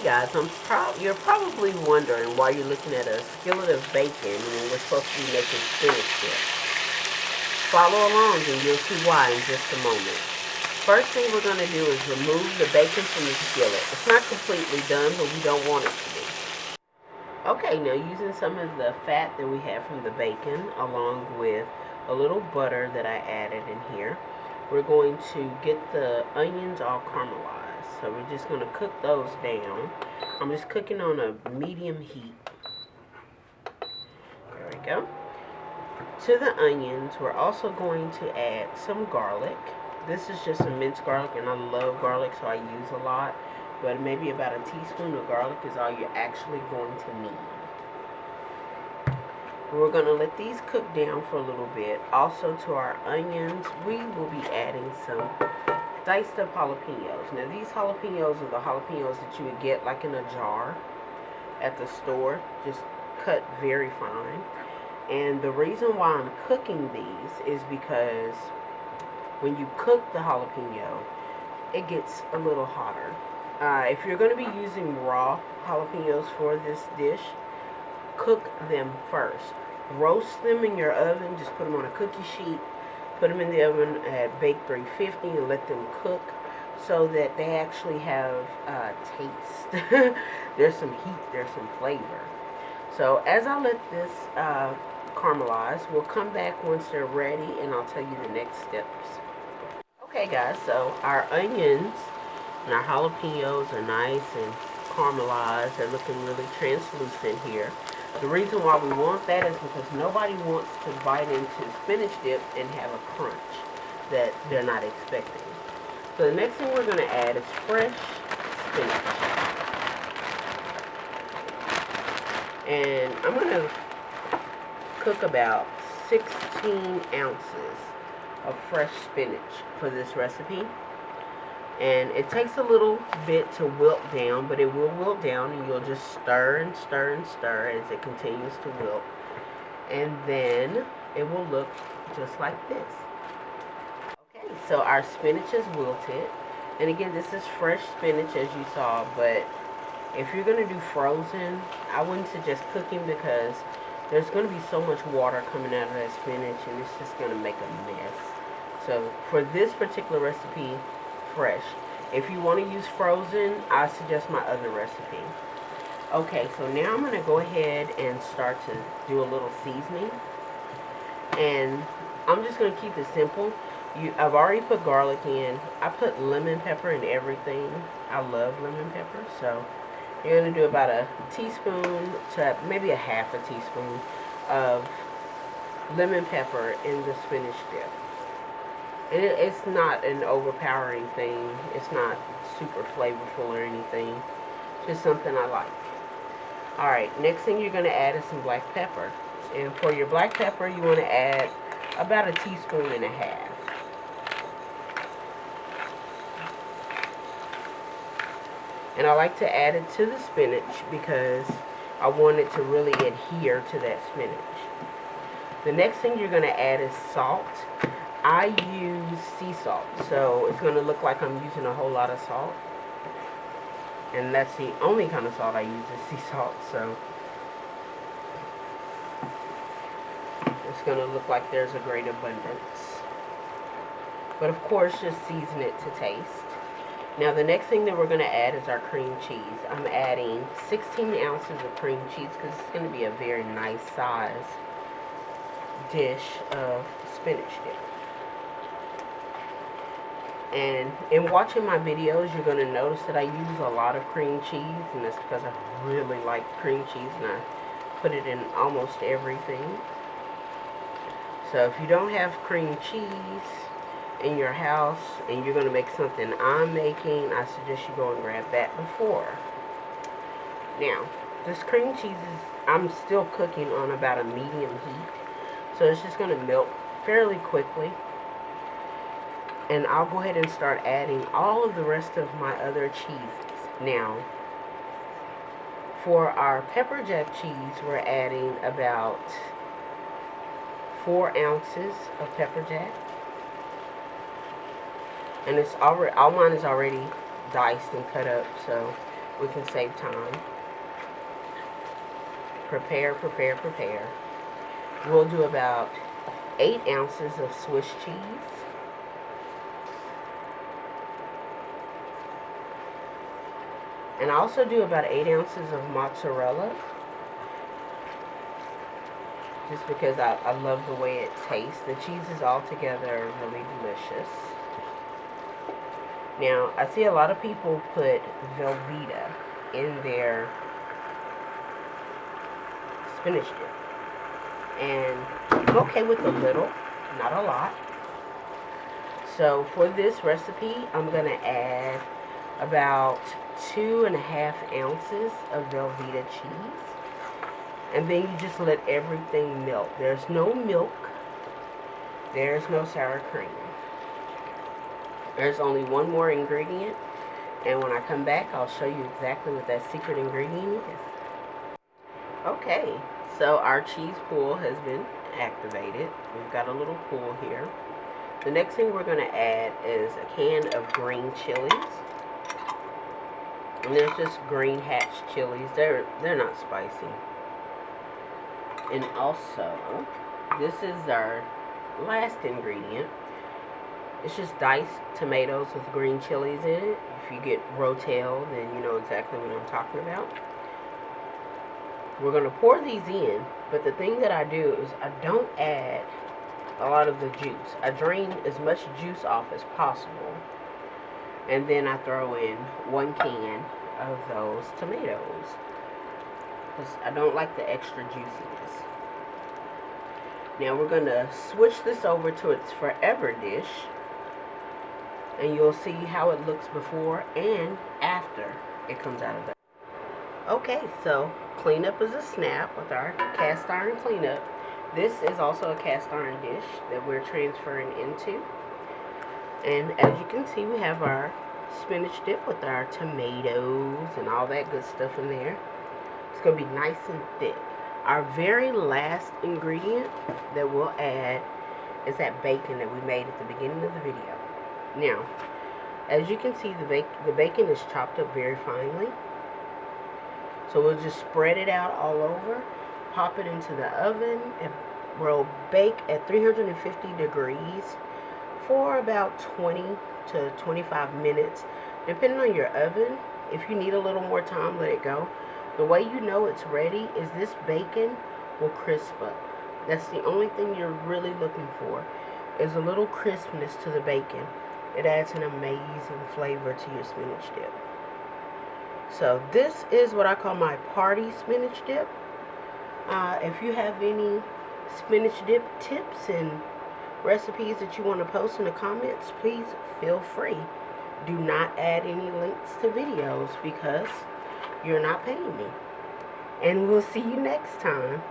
guys, you're probably wondering why you're looking at a skillet of bacon when we're supposed to be making spinach dip. Follow along and you'll see why in just a moment. First thing we're going to do is remove the bacon from the skillet. It's not completely done, but we don't want it to be. Okay, now using some of the fat that we have from the bacon along with a little butter that I added in here, we're going to get the onions all caramelized. So we're just going to cook those down. I'm just cooking on a medium heat. There we go. To the onions, we're also going to add some garlic. This is just some minced garlic, and I love garlic, so I use a lot. But maybe about a teaspoon of garlic is all you're actually going to need. We're going to let these cook down for a little bit. Also to our onions, we will be adding some diced up jalapenos. Now these jalapenos are the jalapenos that you would get like in a jar at the store, just cut very fine. And the reason why I'm cooking these is because when you cook the jalapeno, it gets a little hotter. If you're going to be using raw jalapenos for this dish, cook them first. Roast them in your oven, just put them on a cookie sheet, put them in the oven at bake 350 and let them cook so that they actually have taste. There's some heat, there's some flavor. So as I let this caramelize, we'll come back once they're ready and I'll tell you the next steps. Okay guys, so our onions and our jalapenos are nice and caramelized. They're looking really translucent here. The reason why we want that is because nobody wants to bite into spinach dip and have a crunch that they're not expecting. So the next thing we're going to add is fresh spinach. And I'm going to cook about 16 ounces of fresh spinach for this recipe. And it takes a little bit to wilt down, but it will wilt down, and you'll just stir and stir and stir as it continues to wilt. And then it will look just like this. Okay, so our spinach is wilted. And again, this is fresh spinach as you saw, but if you're going to do frozen, I wouldn't suggest cooking because there's going to be so much water coming out of that spinach and it's just going to make a mess. So for this particular recipe, fresh. If you want to use frozen, I suggest my other recipe. Okay, so now I'm going to go ahead and start to do a little seasoning. And I'm just going to keep it simple. I've already put garlic in. I put lemon pepper in everything. I love lemon pepper. So you're going to do about a teaspoon to maybe a half a teaspoon of lemon pepper in the spinach dip. It's not an overpowering thing. It's not super flavorful or anything. Just something I like. Alright, next thing you're going to add is some black pepper. And for your black pepper, you want to add about a teaspoon and a half. And I like to add it to the spinach because I want it to really adhere to that spinach. The next thing you're going to add is salt. I use sea salt, so it's going to look like I'm using a whole lot of salt. And that's the only kind of salt I use is sea salt, so it's going to look like there's a great abundance. But of course, just season it to taste. Now the next thing that we're going to add is our cream cheese. I'm adding 16 ounces of cream cheese because it's going to be a very nice size dish of spinach dip. And in watching my videos, you're going to notice that I use a lot of cream cheese, and that's because I really like cream cheese, and I put it in almost everything. So if you don't have cream cheese in your house, and you're going to make something I'm making, I suggest you go and grab that before. Now, this cream cheese I'm still cooking on about a medium heat, so it's just going to melt fairly quickly. And I'll go ahead and start adding all of the rest of my other cheeses. Now, for our pepper jack cheese, we're adding about 4 ounces of pepper jack. And it's already, all mine is already diced and cut up, so we can save time. Prepare, prepare, prepare. We'll do about 8 ounces of Swiss cheese. And I also do about 8 ounces of mozzarella. Just because I love the way it tastes. The cheeses all together are really delicious. Now, I see a lot of people put Velveeta in their spinach dip. And I'm okay with a little, not a lot. So for this recipe, I'm going to add about 2.5 ounces of Velveeta cheese. And then you just let everything melt. There's no milk. There's no sour cream. There's only one more ingredient. And when I come back, I'll show you exactly what that secret ingredient is. Okay, so our cheese pool has been activated. We've got a little pool here. The next thing we're going to add is a can of green chilies. And there's just green hatch chilies. They're not spicy. And also, this is our last ingredient. It's just diced tomatoes with green chilies in it. If you get Rotel, then you know exactly what I'm talking about. We're going to pour these in, but the thing that I do is I don't add a lot of the juice. I drain as much juice off as possible. And then I throw in 1 can of those tomatoes, because I don't like the extra juiciness. Now we're going to switch this over to its forever dish, and you'll see how it looks before and after it comes out of that. Okay, so cleanup is a snap with our cast iron cleanup. This is also a cast iron dish that we're transferring into. And as you can see, we have our spinach dip with our tomatoes and all that good stuff in there. It's going to be nice and thick. Our very last ingredient that we'll add is that bacon that we made at the beginning of the video. Now, as you can see, the bacon is chopped up very finely. So we'll just spread it out all over, pop it into the oven, and we'll bake at 350 degrees for about 20 to 25 minutes, depending on your oven. If you need a little more time, let it go. The way you know it's ready is this bacon will crisp up. That's the only thing you're really looking for, is a little crispness to the bacon. It adds an amazing flavor to your spinach dip. So this is what I call my party spinach dip. If you have any spinach dip tips and recipes that you want to post in the comments, please feel free. Do not add any links to videos because you're not paying me. And we'll see you next time.